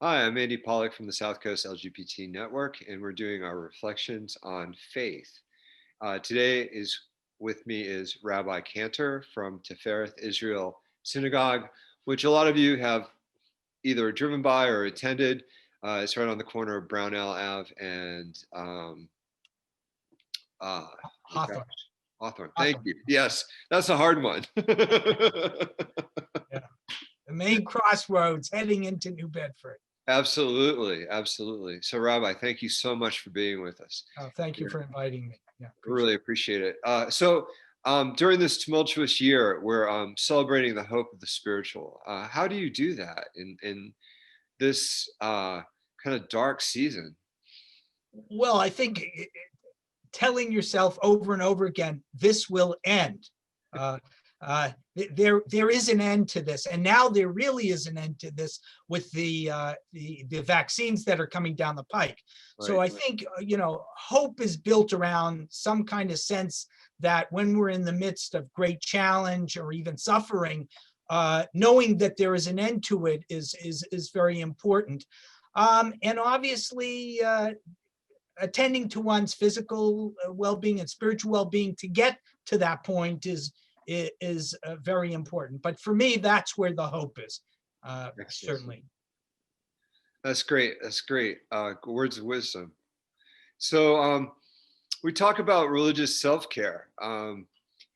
Hi, I'm Andy Pollack from the South Coast LGBT Network, and we're doing our reflections on faith. Today is with me is Rabbi Kanter from Tifereth Israel Synagogue, which a lot of you have either driven by or attended. It's right on the corner of Brownell Ave and oh Hawthorne. Hawthorne. Thank you. Yes, that's a hard one. Yeah. The main crossroads heading into New Bedford. Absolutely, absolutely. So, Rabbi, thank you so much for being with us. Oh, thank you for inviting me. Yeah, Really appreciate it. During this tumultuous year, we're celebrating the hope of the spiritual. How do you do that in this kind of dark season? Well, I think telling yourself over and over again, this will end. There is an end to this, and now there really is an end to this with the vaccines that are coming down the pike. Right. So I think hope is built around some kind of sense that when we're in the midst of great challenge or even suffering, knowing that there is an end to it is very important, and obviously. Attending to one's physical well-being and spiritual well-being to get to that point is very important. But for me, that's where the hope is, certainly. That's great. That's great. Words of wisdom. So we talk about religious self-care.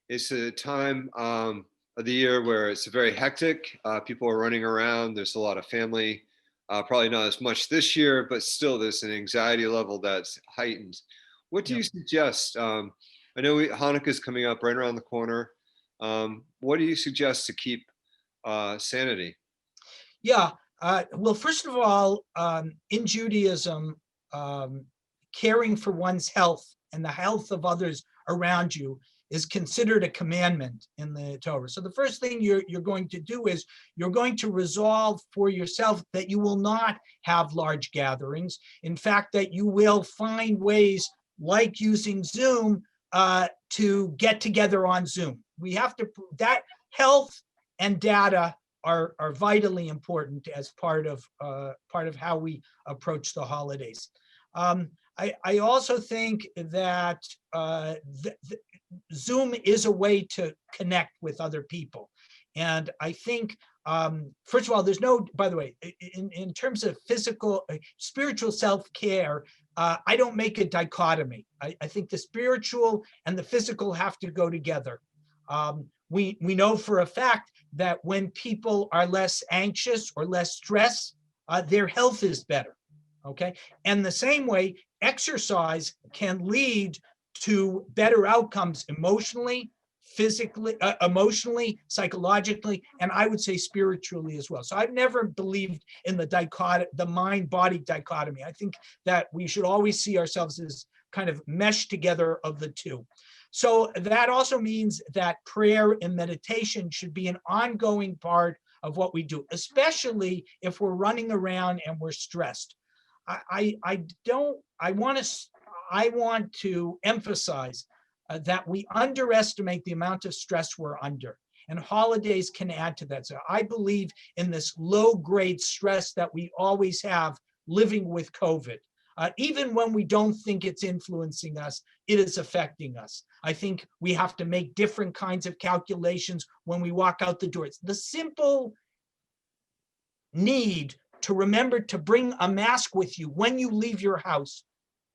It's a time of the year where it's very hectic. People are running around. There's a lot of family. Probably not as much this year, but still there's an anxiety level that's heightened. What do you suggest? I know Hanukkah is coming up right around the corner. What do you suggest to keep sanity? Yeah, well, first of all, in Judaism, caring for one's health and the health of others around you is considered a commandment in the Torah. So the first thing you're going to do is you're going to resolve for yourself that you will not have large gatherings. In fact, that you will find ways like using Zoom to get together on Zoom. We have to, that health and data are vitally important as part of how we approach the holidays. I also think that Zoom is a way to connect with other people. And I think, first of all, there's no, by the way, in terms of spiritual self-care, I don't make a dichotomy. I think the spiritual and the physical have to go together. We know for a fact that when people are less anxious or less stressed, their health is better, okay? And the same way, exercise can lead to better outcomes emotionally, physically, psychologically, and I would say spiritually as well. So I've never believed in the mind-body dichotomy. I think that we should always see ourselves as kind of meshed together of the two. So that also means that prayer and meditation should be an ongoing part of what we do, especially if we're running around and we're stressed. I want to emphasize that we underestimate the amount of stress we're under, and holidays can add to that. So I believe in this low-grade stress that we always have living with COVID. Even when we don't think it's influencing us, it is affecting us. I think we have to make different kinds of calculations when we walk out the door. It's the simple need to remember to bring a mask with you when you leave your house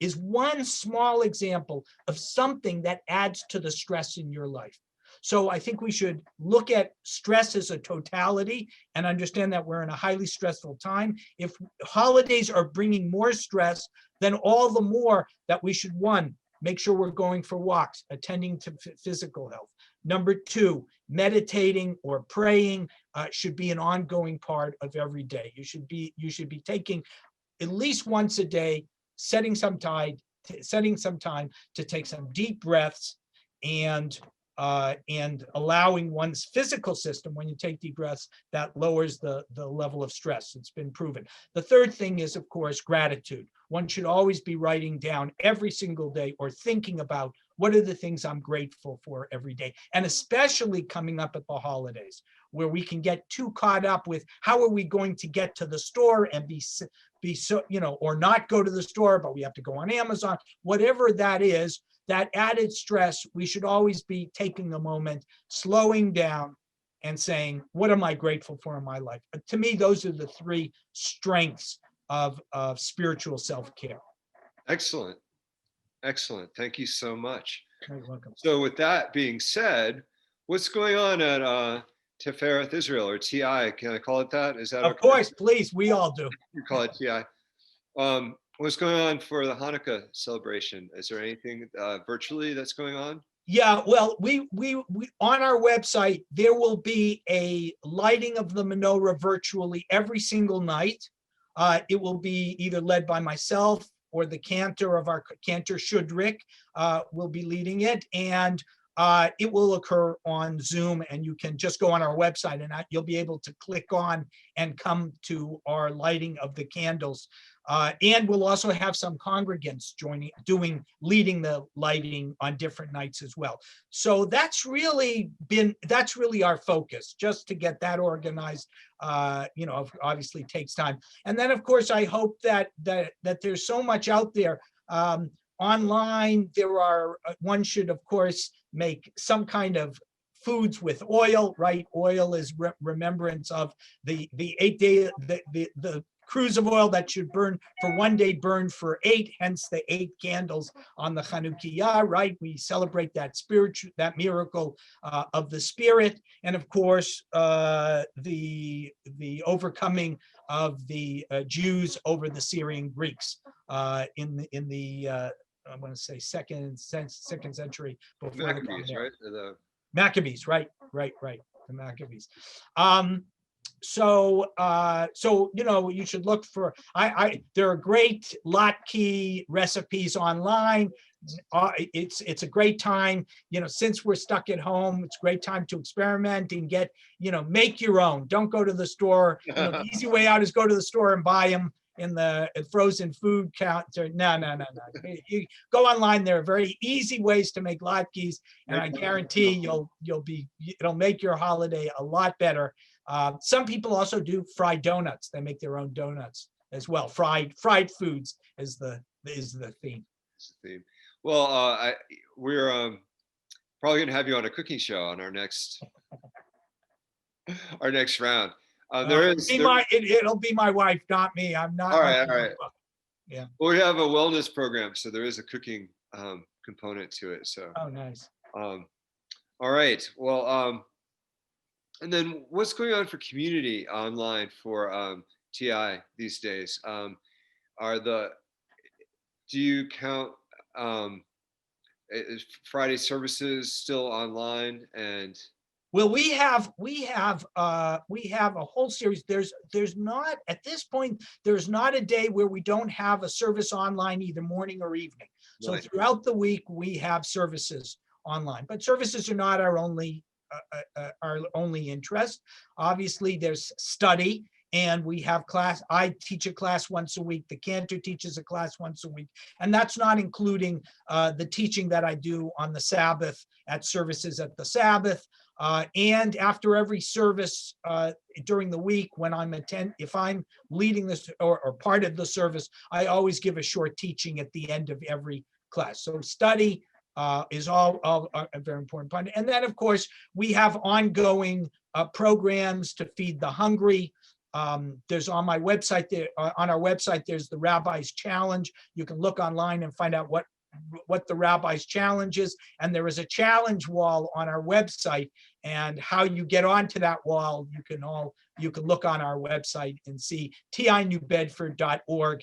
is one small example of something that adds to the stress in your life. So I think we should look at stress as a totality and understand that we're in a highly stressful time. If holidays are bringing more stress, then all the more that we should, one, make sure we're going for walks, attending to physical health. Number two, meditating or praying should be an ongoing part of every day. You should be taking at least once a day, setting some time to take some deep breaths and allowing one's physical system, when you take deep breaths, that lowers the level of stress. It's been proven. The third thing is, of course, gratitude. One should always be writing down every single day or thinking about what are the things I'm grateful for every day, and especially coming up at the holidays. where we can get too caught up with how are we going to get to the store and be so, or not go to the store, but we have to go on Amazon, whatever that is, that added stress, we should always be taking a moment, slowing down and saying, what am I grateful for in my life? But to me, those are the three strengths of spiritual self-care. Excellent. Excellent. Thank you so much. You're welcome. So with that being said, what's going on at Tifereth Israel, or TI? Can I call it that? Is that Of course, please, we all do. You call it TI. What's going on for the Hanukkah celebration? Is there anything virtually that's going on? Yeah, well, we on our website, there will be a lighting of the menorah virtually every single night. It will be either led by myself or the cantor of our cantor Shudrik will be leading it, and it will occur on Zoom, and you can just go on our website and you'll be able to click on and come to our lighting of the candles. And we'll also have some congregants leading the lighting on different nights as well. So that's really our focus, just to get that organized. Obviously takes time. And then of course, I hope that there's so much out there. Online, one should of course make some kind of foods with oil, right? Oil is remembrance of the 8 day, the cruise of oil that should burn for 1 day, burn for 8, hence the 8 candles on the Chanukah, right? We celebrate that miracle of the spirit. And of course, the overcoming of the Jews over the Syrian Greeks in the I want to say second century before Maccabees, right? Maccabees, right. The Maccabees. So you should look for. There are great latke recipes online. It's a great time. Since we're stuck at home, it's a great time to experiment and get. Make your own. Don't go to the store. The easy way out is go to the store and buy them in the frozen food counter. No. You go online. There are very easy ways to make latkes, and I guarantee it'll make your holiday a lot better. Some people also do fried donuts. They make their own donuts as well. Fried foods is the theme. Well, we're probably going to have you on a cooking show on our next round. It'll be my wife, not me. I'm not. All right. Yeah. Well, we have a wellness program, so there is a cooking component to it. So. Oh, nice. All right. Well, and then what's going on for community online for TI these days? Do you count Friday services still online? And well, we have a whole series. There's not at this point. There's not a day where we don't have a service online, either morning or evening. So right. Throughout the week we have services online, but services are not our only interest. Obviously, there's study, and we have class. I teach a class once a week. The cantor teaches a class once a week, and that's not including the teaching that I do on the Sabbath at services at the Sabbath. And after every service during the week, if I'm leading this or part of the service, I always give a short teaching at the end of every class. So study is all a very important part. And then, of course, we have ongoing programs to feed the hungry. There's on my website there, on our website, there's the Rabbi's Challenge. You can look online and find out what the Rabbi's Challenge is. And there is a challenge wall on our website, and how you get onto that wall, you can look on our website and see tinewbedford.org.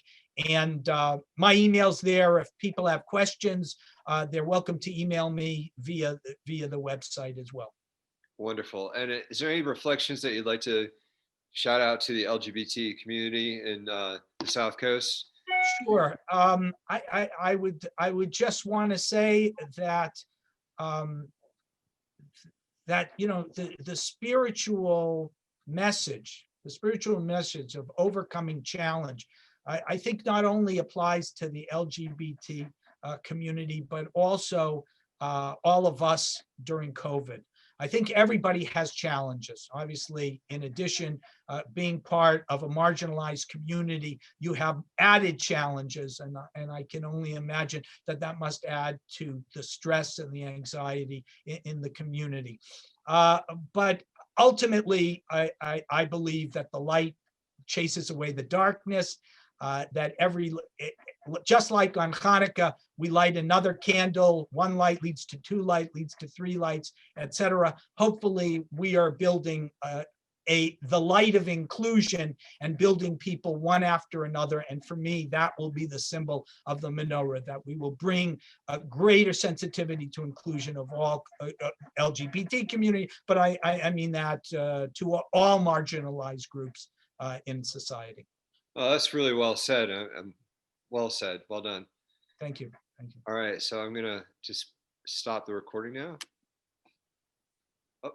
And my email's there. If people have questions, they're welcome to email me via the website as well. Wonderful. And is there any reflections that you'd like to shout out to the LGBT community in the South Coast? Sure. I would just want to say that the spiritual message of overcoming challenge, I think not only applies to the LGBT community, but also all of us during COVID. I think everybody has challenges. Obviously, in addition, being part of a marginalized community, you have added challenges, and I can only imagine that that must add to the stress and the anxiety in the community. But ultimately, I believe that the light chases away the darkness, that just like on Hanukkah, we light another candle, one light leads to two light, leads to three lights, etc. Hopefully we are building the light of inclusion and building people one after another. And for me, that will be the symbol of the menorah, that we will bring a greater sensitivity to inclusion of all LGBT community, but I mean that to all marginalized groups in society. Well, that's really well said. Well said. Well done. Thank you. Thank you. All right. So I'm going to just stop the recording now. Oh.